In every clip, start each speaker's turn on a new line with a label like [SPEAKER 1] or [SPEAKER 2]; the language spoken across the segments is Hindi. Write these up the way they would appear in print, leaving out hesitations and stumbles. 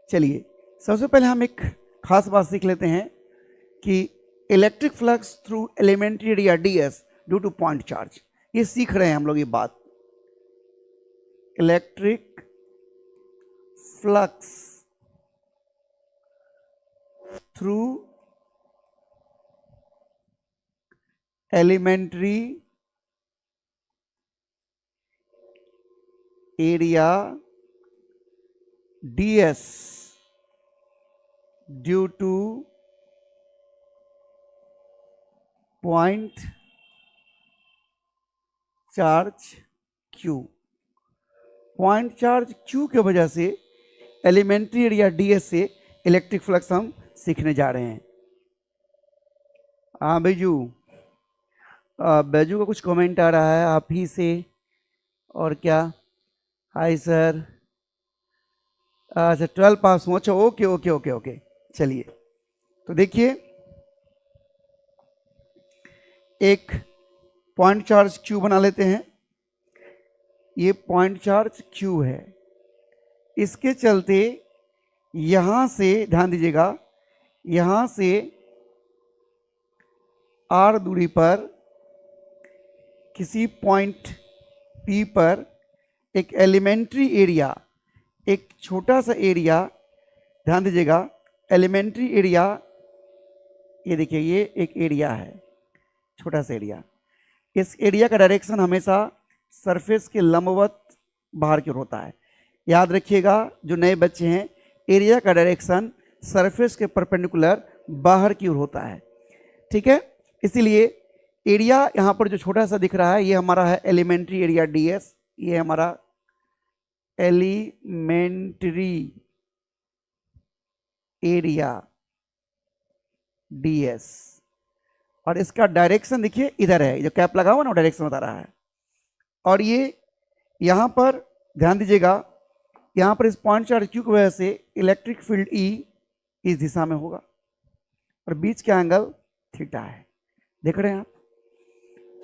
[SPEAKER 1] चलिए सबसे पहले हम एक खास बात सीख लेते हैं कि electric flux through elementary area ds due to point charge, ये सीख रहे हैं हम लोग ये बात। Electric flux through elementary area ds due to point charge Q। Point charge Q की वजह से एलिमेंट्री एरिया ds से इलेक्ट्रिक फ्लक्स हम सीखने जा रहे हैं। हाँ बैजू का कुछ कमेंट आ रहा है आप ही से, और क्या? हाय सर, अच्छा 12 पास हूँ, अच्छा ओके ओके ओके ओके। चलिए तो देखिए, एक पॉइंट चार्ज Q बना लेते हैं। ये पॉइंट चार्ज Q है, इसके चलते यहां से ध्यान दीजिएगा, यहां से r दूरी पर किसी पॉइंट P पर एक एलिमेंट्री एरिया, एक छोटा सा एरिया, ध्यान दीजिएगा एलिमेंट्री एरिया, ये देखिए ये एक एरिया है, छोटा सा एरिया। इस एरिया का डायरेक्शन हमेशा सरफेस के लंबवत बाहर की ओर होता है। याद रखिएगा जो नए बच्चे हैं, एरिया का डायरेक्शन सरफेस के परपेंडिकुलर बाहर की ओर होता है, ठीक है। इसीलिए एरिया यहाँ पर जो छोटा सा दिख रहा है ये हमारा है एलिमेंट्री एरिया ds, ये हमारा एलिमेंट्री एरिया ds, और इसका डायरेक्शन देखिए इधर है, जो कैप लगा हुआ ना डायरेक्शन बता रहा है। और ये यहां पर ध्यान दीजिएगा, यहां पर इस पॉइंट चार्ज Q की वजह से इलेक्ट्रिक फील्ड E इस दिशा में होगा और बीच का एंगल थीटा है, देख रहे हैं आप।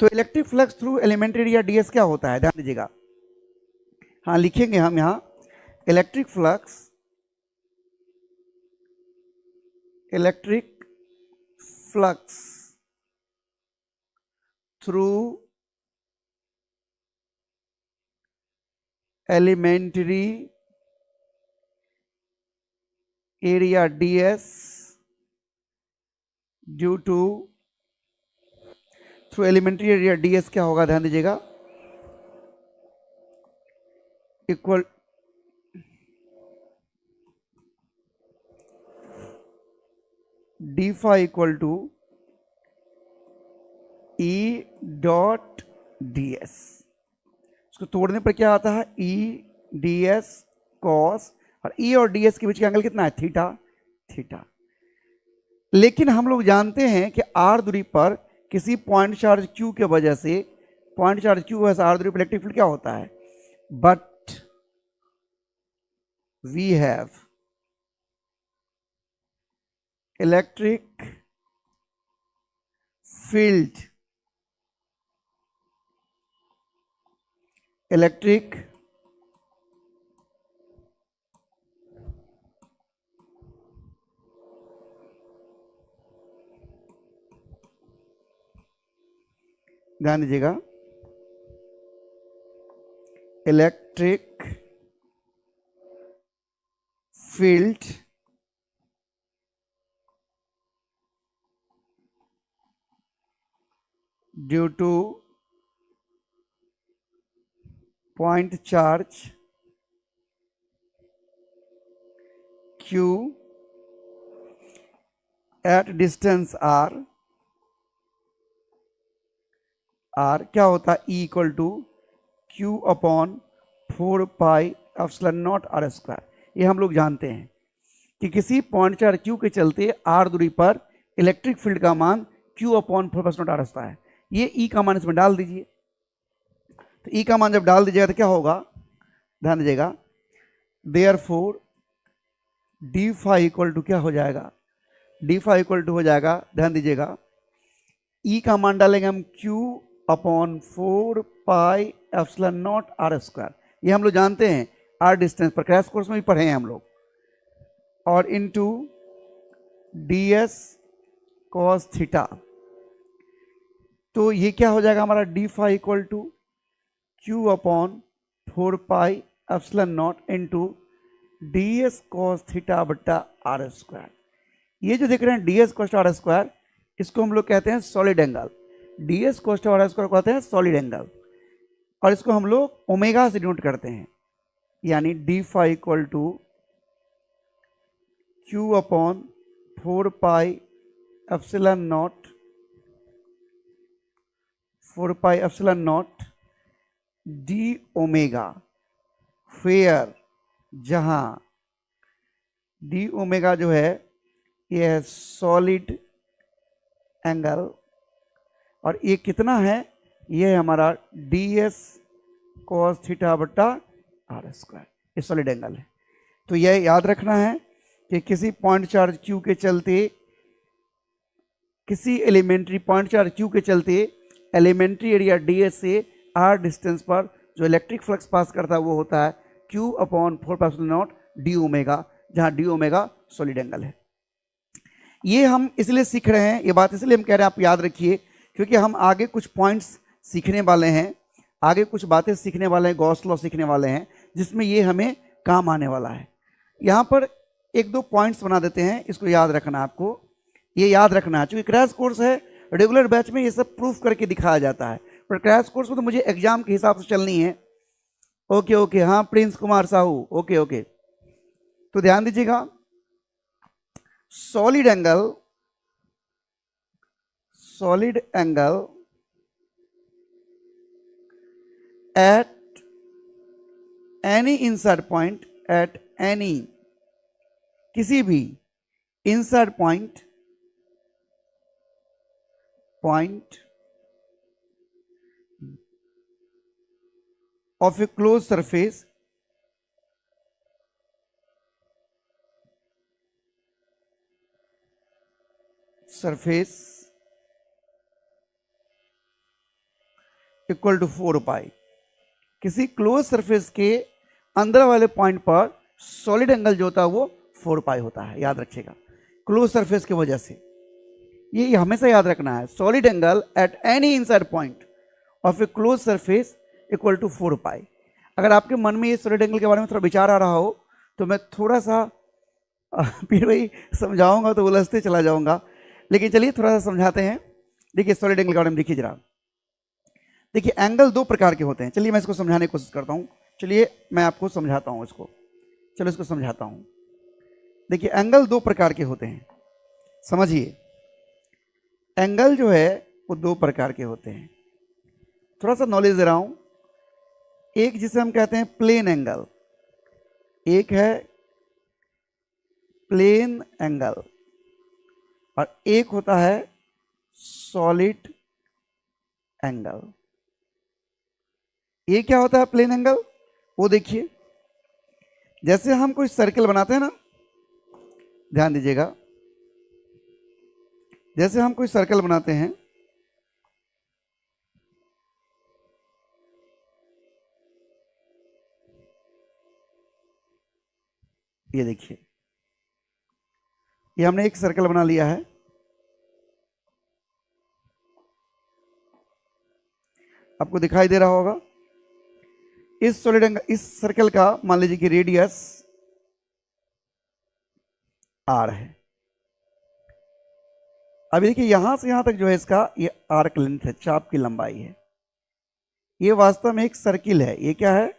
[SPEAKER 1] तो electric flux through elementary area ds क्या होता है, ध्यान दीजिएगा। हाँ लिखेंगे हम यहां electric flux through elementary area ds due to, through elementary area ds क्या होगा, ध्यान दीजिएगा, equal d phi equal to E dot ds। इसको तोड़ने पर क्या आता है, E ds cos, और E और ds के बीच का एंगल कितना है, थीटा। लेकिन हम लोग जानते हैं कि r दूरी पर किसी पॉइंट चार्ज Q के वजह से, पॉइंट चार्ज Q वजह से r दूरी पर इलेक्ट्रिक फील्ड क्या होता है, but we have electric field, ध्यान दीजिएगा, electric field due to point charge Q at distance r क्या होता है, E equal to Q upon 4 pi epsilon naught r square. ये हम लोग जानते हैं कि किसी पॉइंट चार्ज Q के चलते r दूरी पर इलेक्ट्रिक फील्ड का मान Q upon 4 pi not r square है। ये E का मान इसमें डाल दीजिए, तो E का मान जब डाल दीजिएगा तो क्या होगा, ध्यान दीजिएगा, therefore d phi equal to क्या हो जाएगा, d phi इक्वल टू हो जाएगा, ध्यान दीजिएगा, E का मान डालेंगे हम Q upon 4 pi epsilon naught r square. ये हम लोग जानते हैं r डिस्टेंस पर, क्रैश कोर्स में भी पढ़े हैं हम लोग। और इनटू ds cos थीटा। तो ये क्या हो जाएगा हमारा d phi equal to Q upon 4 pi epsilon naught into d s cos theta बट्टा आर स्क्वायर। ये जो देख रहे हैं d s cos r square, इसको हम लोग कहते हैं solid angle. D s cos r square कहते हैं सॉलिड एंगल, और इसको हम लोग ओमेगा से डिनोट करते हैं, यानी d phi equal to Q upon 4 pi epsilon naught 4 pi epsilon naught d omega, फेयर जहां डी ओमेगा जो है ये है सॉलिड एंगल, और ये कितना है, ये है हमारा डी एस कॉस थीटा बट्टा आर स्क्वायर, ये सॉलिड एंगल है। तो यह याद रखना है कि किसी पॉइंट चार्ज क्यू के चलते, किसी एलिमेंट्री पॉइंट चार्ज क्यू के चलते एलिमेंट्री एरिया डी एस से आर डिस्टेंस पर जो इलेक्ट्रिक फ्लक्स पास करता है वो होता है Q upon 4 pi epsilon naught d omega, जहां डी ओमेगा सॉलिड एंगल है। ये हम इसलिए सीख रहे हैं, ये बात इसलिए हम कह रहे हैं आप याद रखिए, क्योंकि हम आगे कुछ पॉइंट्स सीखने वाले हैं, आगे कुछ बातें सीखने वाले हैं, गॉस लॉ सीखने वाले हैं, जिसमें ये हमें काम आने वाला है। यहाँ पर एक दो पॉइंट्स बना देते हैं, इसको याद रखना है आपको, ये याद रखना है। चूंकि क्रैश कोर्स है, रेगुलर बैच में ये सब प्रूफ करके दिखाया जाता है, पर क्रैश कोर्स में तो मुझे एग्जाम के हिसाब से चलनी है। ओके ओके, हाँ प्रिंस कुमार साहू, ओके ओके। तो ध्यान दीजिएगा, solid angle at any inside point, at any किसी भी inside point of a closed surface equal to 4 pi. किसी क्लोज सरफेस के अंदर वाले पॉइंट पर सॉलिड एंगल जो होता है वो 4 पाई होता है, याद रखिएगा, क्लोज सरफेस की वजह से। ये हमेशा याद रखना है, solid angle at any inside point of a close surface equal to 4 pi. अगर आपके मन में ये सॉलिड एंगल के बारे में थोड़ा विचार आ रहा हो तो मैं थोड़ा सा फिर वही समझाऊंगा तो उलझते चला जाऊंगा, लेकिन चलिए थोड़ा सा समझाते हैं। देखिए सॉलिड एंगल के बारे में देखिए जरा, देखिए एंगल दो प्रकार के होते हैं। चलिए मैं इसको समझाने की कोशिश करता हूँ, चलिए मैं आपको समझाता हूँ इसको, चलो इसको समझाता हूँ। देखिए एंगल दो प्रकार के होते हैं, समझिए। एंगल जो है वो दो प्रकार के होते हैं, थोड़ा सा नॉलेज दे रहा हूँ। एक जिसे हम कहते हैं प्लेन एंगल, एक है प्लेन एंगल, और एक होता है सॉलिड एंगल। ये क्या होता है प्लेन एंगल, वो देखिए, जैसे हम कोई सर्कल बनाते हैं ना, ध्यान दीजिएगा, जैसे हम कोई सर्कल बनाते हैं, ये देखिए, ये हमने एक सर्कल बना लिया है। आपको दिखाई दे रहा होगा, इस सॉलिड एंगल, इस सर्कल का मान लीजिए कि रेडियस आर है। अभी देखिए यहां से यहां तक जो है इसका ये आर्क लेंथ है, चाप की लंबाई है। ये वास्तव में एक सर्किल है, ये क्या है,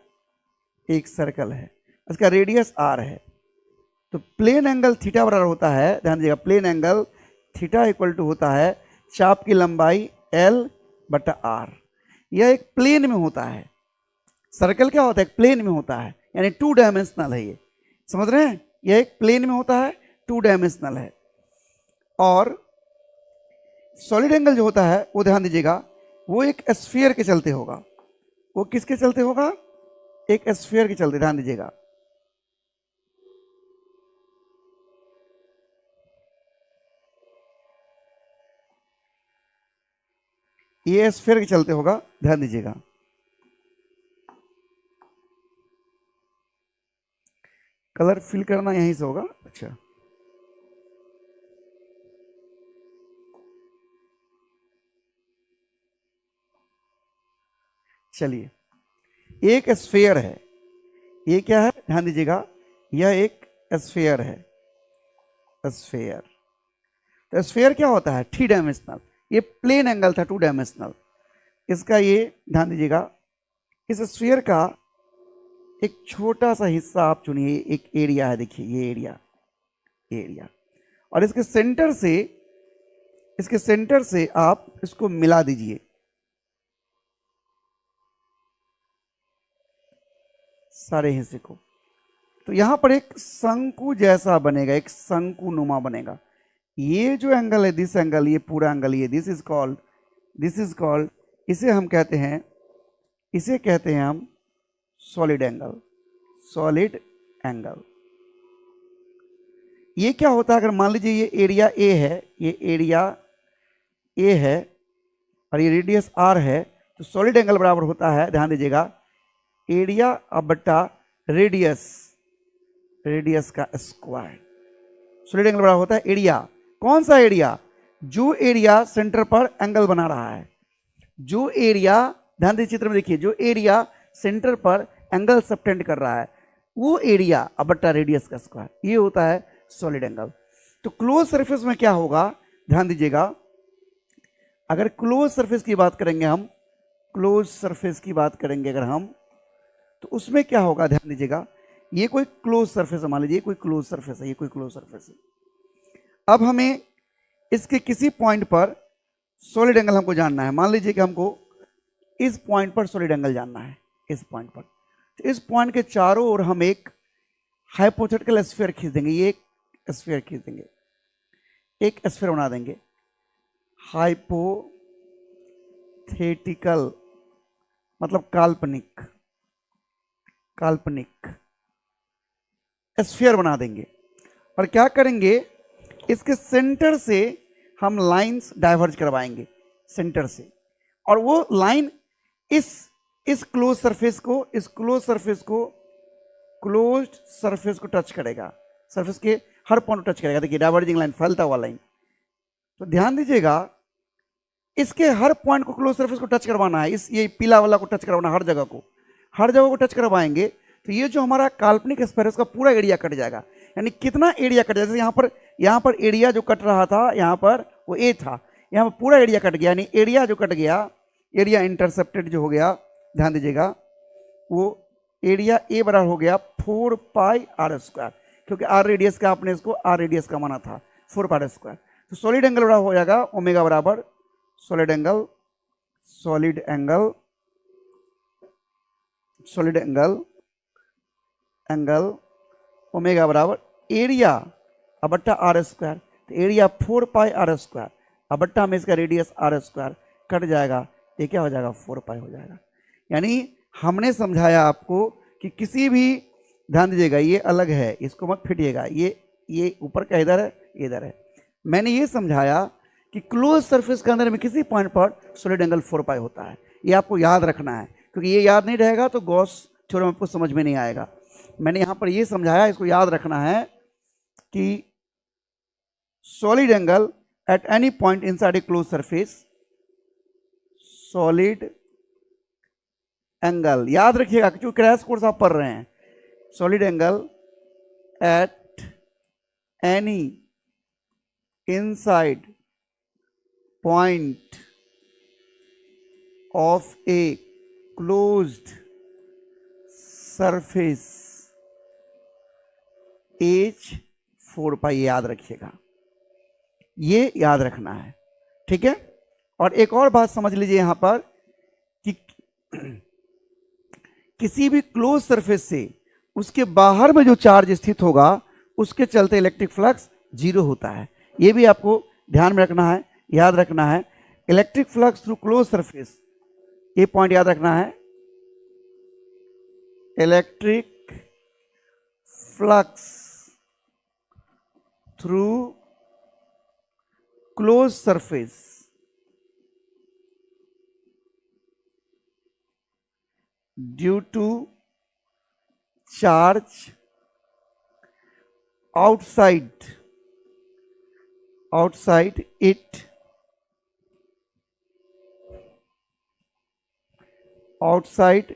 [SPEAKER 1] एक सर्कल है, इसका रेडियस आर है। तो प्लेन एंगल थीटा बराबर होता है, ध्यान दीजिएगा, plane angle theta equal to होता है चाप की लंबाई एल बटा आर। यह एक प्लेन में होता है। सर्कल क्या होता है, एक प्लेन में होता है, यानी 2 डायमेंशनल है। ये समझ रहे हैं, यह एक प्लेन में होता है, 2 डायमेंशनल है। और सॉलिड एंगल जो होता है वो ध्यान दीजिएगा, वो एक स्फीयर के चलते होगा। वो किसके चलते होगा, एक स्फीयर के चलते, ध्यान दीजिएगा। ये स्फीयर के चलते होगा, ध्यान दीजिएगा। कलर फिल करना यहीं से होगा, अच्छा। चलिए, एक स्फीयर है, ये क्या है ध्यान दीजिएगा, यह एक स्फीयर है, स्फीयर। तो स्फीयर क्या होता है? 3 डायमेंशनल। ये प्लेन एंगल था 2 डायमेंशनल। इसका ये ध्यान दीजिएगा, इस स्फीयर का एक छोटा सा हिस्सा आप चुनिए, एक एरिया है, देखिए ये एरिया, एरिया, और इसके सेंटर से आप इसको मिला दीजिए, सारे हिस्से को। तो यहां पर एक शंकु जैसा बनेगा, एक शंकु नुमा बनेगा। ये जो एंगल है, दिस एंगल, ये पूरा एंगल, ये दिस इज कॉल्ड, इसे हम कहते हैं, इसे कहते हैं हम सॉलिड एंगल, सॉलिड एंगल। ये क्या होता है, अगर मान लीजिए ये एरिया ए है, ये एरिया ए है और ये रेडियस आर है, तो सॉलिड एंगल बराबर होता है, ध्यान दीजिएगा, एरिया अब बट्टा रेडियस, रेडियस का स्क्वायर। सॉलिड एंगल बराबर होता है एरिया। कौन सा एरिया? जो एरिया सेंटर पर एंगल बना रहा है, जो एरिया, ध्यान दीजिए चित्र में देखिए, जो एरिया सेंटर पर एंगल सबटेंड कर रहा है, वो एरिया अब बट्टा रेडियस का स्क्वायर, ये होता है सॉलिड एंगल। तो क्लोज सरफेस में क्या होगा, ध्यान दीजिएगा, अगर क्लोज सरफेस की बात करेंगे हम, क्लोज सरफेस की बात करेंगे अगर हम, तो उसमें क्या होगा, ध्यान दीजिएगा, ये कोई क्लोज सरफेस है, मान लीजिए कोई क्लोज सरफेस है, ये कोई क्लोज सरफेस है। अब हमें इसके किसी पॉइंट पर सॉलिड एंगल हमको जानना है। मान लीजिए कि हमको इस पॉइंट पर सॉलिड एंगल जानना है, इस पॉइंट पर। तो इस पॉइंट के चारों ओर हम एक हाइपोथेटिकल स्फीयर खींच देंगे, ये एक स्फीयर खींच देंगे, एक स्फीयर बना देंगे, हाइपोथेटिकल मतलब काल्पनिक, काल्पनिक स्फीयर बना देंगे। और क्या करेंगे, इसके सेंटर से हम लाइंस डाइवर्ज करवाएंगे, सेंटर से, और वो लाइन इस क्लोज सरफेस को, इस क्लोज सरफेस को, क्लोज्ड सरफेस को टच करेगा, सरफेस के हर पॉइंट को टच करेगा। देखिए डाइवर्जिंग लाइन, फैलता हुआ लाइन। तो ध्यान दीजिएगा, इसके हर पॉइंट को, क्लोज सरफेस को टच करवाना है, इस ये पीला वाला को टच करवाना, हर जगह को, हर जगह को टच करवाएंगे। तो ये जो हमारा काल्पनिक स्फीयर है, उसका पूरा एरिया कट जाएगा। यानी कितना एरिया कट जाएगा, जैसे यहाँ पर एरिया जो कट रहा था, यहाँ पर वो ए था, यहाँ पर पूरा एरिया कट गया। यानी एरिया जो कट गया, एरिया इंटरसेप्टेड जो हो गया, ध्यान दीजिएगा, वो एरिया ए बराबर हो गया 4 पाई आर स्क्वायर, क्योंकि आर रेडियस का आपने इसको आर रेडियस का माना था, 4 पाई आर स्क्वायर। तो सॉलिड एंगल बराबर हो जाएगा ओमेगा बराबर solid angle, solid angle, solid angle, angle omega बराबर एरिया अबट्टा आर स्क्वायर। तो एरिया 4 पाई आर स्क्वायर अबट्टा में इसका रेडियस आर स्क्वायर कट जाएगा, ये क्या हो जाएगा, 4 पाई हो जाएगा। यानी हमने समझाया आपको कि किसी भी, ध्यान दीजिएगा, ये अलग है, इसको मत फिटिएगा, ये ऊपर का इधर है, इधर है। मैंने ये समझाया कि क्लोज सरफेस के अंदर में किसी पॉइंट पर सॉलिड एंगल 4 पाई होता है। ये आपको याद रखना है, क्योंकि ये याद नहीं रहेगा तो गॉस थ्योरम आपको समझ में नहीं आएगा। मैंने यहाँ पर ये समझाया, इसको याद रखना है कि solid angle at any point inside a close surface, solid angle, याद रखिएगा क्योंकि क्रैश कोर्स आप पढ़ रहे हैं। Solid angle at any inside point of a closed surface as 4 pi, याद रखिएगा, ये याद रखना है, ठीक है। और एक और बात समझ लीजिए यहां पर कि किसी भी क्लोज सरफेस से उसके बाहर में जो चार्ज स्थित होगा, उसके चलते इलेक्ट्रिक फ्लक्स 0 होता है। ये भी आपको ध्यान में रखना है, याद रखना है। Electric flux through close surface, ये पॉइंट याद रखना है, electric flux through close surface due to charge outside it outside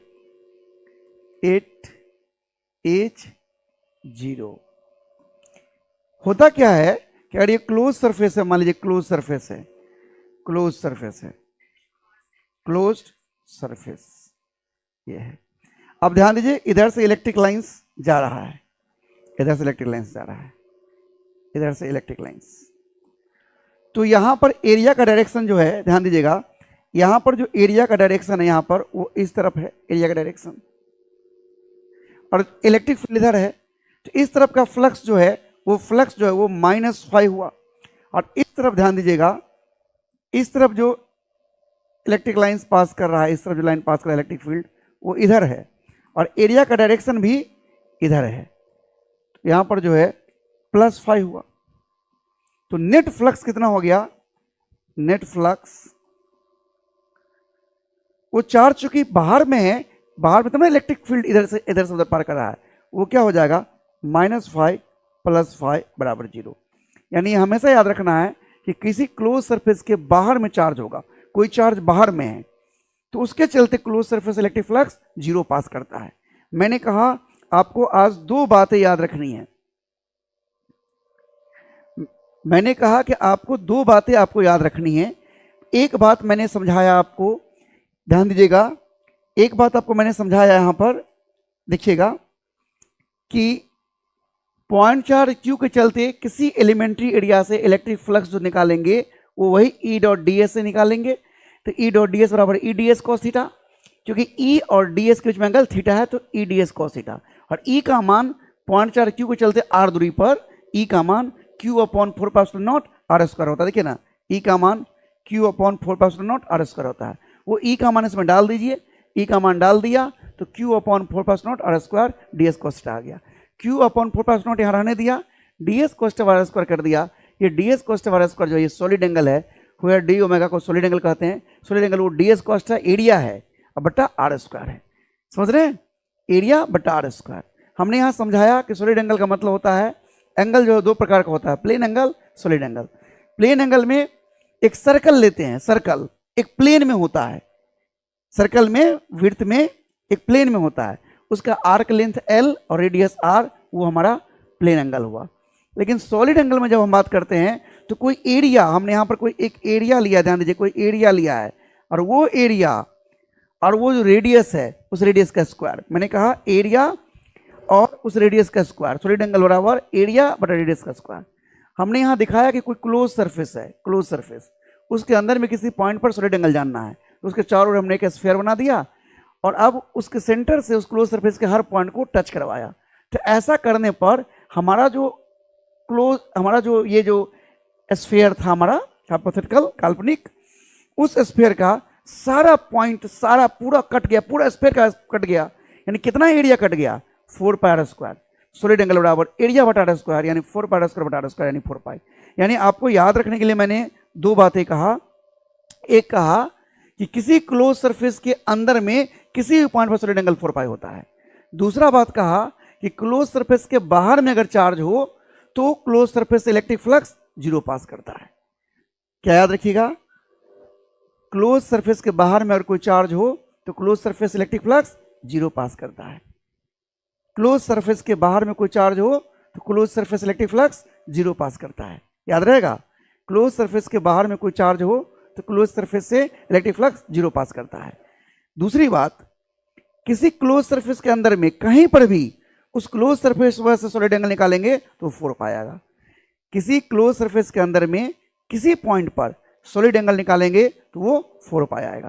[SPEAKER 1] it is 0। होता क्या है कि अगर ये क्लोज सरफेस है, मान लीजिए क्लोज सरफेस है, क्लोज सरफेस है, क्लोज्ड सरफेस ये है। अब ध्यान दीजिए, इधर से इलेक्ट्रिक लाइंस जा रहा है, इधर से इलेक्ट्रिक लाइंस जा रहा है, इधर से इलेक्ट्रिक लाइंस। तो यहां पर एरिया का डायरेक्शन जो है, ध्यान दीजिएगा, यहां पर जो एरिया का डायरेक्शन है यहां पर वो इस तरफ है एरिया का डायरेक्शन, और इलेक्ट्रिक फील्ड इधर है। तो इस तरफ का फ्लक्स जो है वो फ्लक्स जो है वो -5 हुआ, और इस तरफ ध्यान दीजिएगा, इस तरफ जो इलेक्ट्रिक लाइंस पास कर रहा है, इस तरफ जो लाइन पास कर रहा है इलेक्ट्रिक फील्ड वो इधर है, और एरिया का डायरेक्शन भी इधर है। तो यहां पर जो है +5 हुआ। तो नेट फ्लक्स कितना हो गया? नेट फ्लक्स, वो चार्ज चूंकि बाहर में है, बाहर में तो ना इलेक्ट्रिक फील्ड इधर से उधर पार कर रहा है, वो क्या हो जाएगा? -5 + 5 = 0। यानी हमेशा याद रखना है कि किसी क्लोज सरफेस के बाहर में चार्ज होगा, कोई चार्ज बाहर में है तो उसके चलते क्लोज सरफेस इलेक्ट्रिक फ्लक्स 0 पास करता है। मैंने कहा आपको आज 2 बातें याद रखनी है। मैंने कहा कि आपको 2 बातें आपको याद रखनी है। एक बात मैंने समझाया आपको, ध्यान दीजिएगा, एक बात आपको मैंने समझाया यहां पर, देखिएगा कि पॉइंट चार्ज क्यू के चलते किसी एलिमेंट्री एरिया से इलेक्ट्रिक फ्लक्स जो निकालेंगे वो वही E.ds से निकालेंगे। तो E.ds बराबर EDS cos थीटा, क्योंकि E और DS के बीच में एंगल थीटा है तो EDS cos थीटा, और E का मान पॉइंट चार्ज क्यू के चलते r दूरी पर E का मान Q/4πε0 r² होता है। देखिए ना, E का मान Q/4πε0 r² होता है। वो E का मान इसमें डाल दीजिए, E का मान डाल दिया तो Q/4πε0 r² ds cos theta आ गया। Q/4πε0 यहाँ रहने दिया, ds cos r² कर दिया। ये ds cos r² जो ये सॉलिड एंगल है, वेयर डी ओमेगा को सॉलिड एंगल कहते हैं। सॉलिड एंगल वो ds cos एरिया है और बटा r², है समझ रहे हैं? एरिया बटा r²। हमने यहाँ समझाया कि सॉलिड एंगल का मतलब होता है, एंगल जो 2 प्रकार का होता है, plane angle, solid angle. Plane angle में एक सर्कल लेते हैं, सर्कल एक प्लेन में होता है, सर्कल में विड्थ में एक प्लेन में होता है, उसका आर्क लेंथ L और रेडियस R, वो हमारा प्लेन एंगल हुआ। लेकिन सॉलिड एंगल में जब हम बात करते हैं तो कोई एरिया, हमने यहाँ पर कोई एक एरिया लिया, ध्यान दीजिए, कोई एरिया लिया है, और वो एरिया और वो जो रेडियस है उस रेडियस का स्क्वायर। मैंने कहा एरिया और उस रेडियस का स्क्वायर, सॉलिड एंगल बराबर एरिया बटा रेडियस का स्क्वायर। हमने यहाँ दिखाया कि कोई क्लोज सरफेस है, क्लोज सरफेस, उसके अंदर में किसी पॉइंट पर सॉलिड एंगल जानना है, तो उसके चारों ओर हमने एक स्फीयर बना दिया और अब उसके सेंटर से उस क्लोज सरफेस के हर पॉइंट को टच करवाया। तो ऐसा करने पर हमारा जो ये जो स्फीयर था हमारा हाइपोथेटिकल काल्पनिक, उस स्फीयर का सारा पॉइंट, सारा पूरा कट गया, पूरा स्फीयर का कट गया। यानी कितना एरिया कट गया? 4πr²। सॉलिड एंगल बराबर एरिया बटा r², यानी 4πr² बटा r², यानी 4π। यानी आपको याद रखने के लिए मैंने 2 बातें कहा। एक कहा कि किसी क्लोज सरफेस के अंदर में किसी भी पॉइंट पर सॉलिड एंगल 4π होता है। दूसरा बात कहा कि क्लोज सरफेस के बाहर में अगर चार्ज हो तो क्लोज सरफेस से इलेक्ट्रिक फ्लक्स 0 पास करता है। क्या याद रखिएगा? क्लोज सरफेस के बाहर में अगर कोई चार्ज हो तो क्लोज सरफेस इलेक्ट्रिक फ्लक्स 0 पास करता है। क्लोज सरफेस के बाहर में कोई चार्ज हो तो क्लोज सरफेस इलेक्ट्रिक फ्लक्स 0 पास करता है। याद रहेगा? क्लोज सरफेस के बाहर में कोई चार्ज हो तो क्लोज सरफेस से इलेक्ट्रिक फ्लक्स 0 पास करता है। दूसरी बात, किसी क्लोज सरफेस के अंदर में कहीं पर भी उस क्लोज सरफेस से सॉलिड एंगल निकालेंगे तो 4π आएगा। किसी क्लोज सरफेस के अंदर में किसी पॉइंट पर सॉलिड एंगल निकालेंगे तो वो 4π आएगा।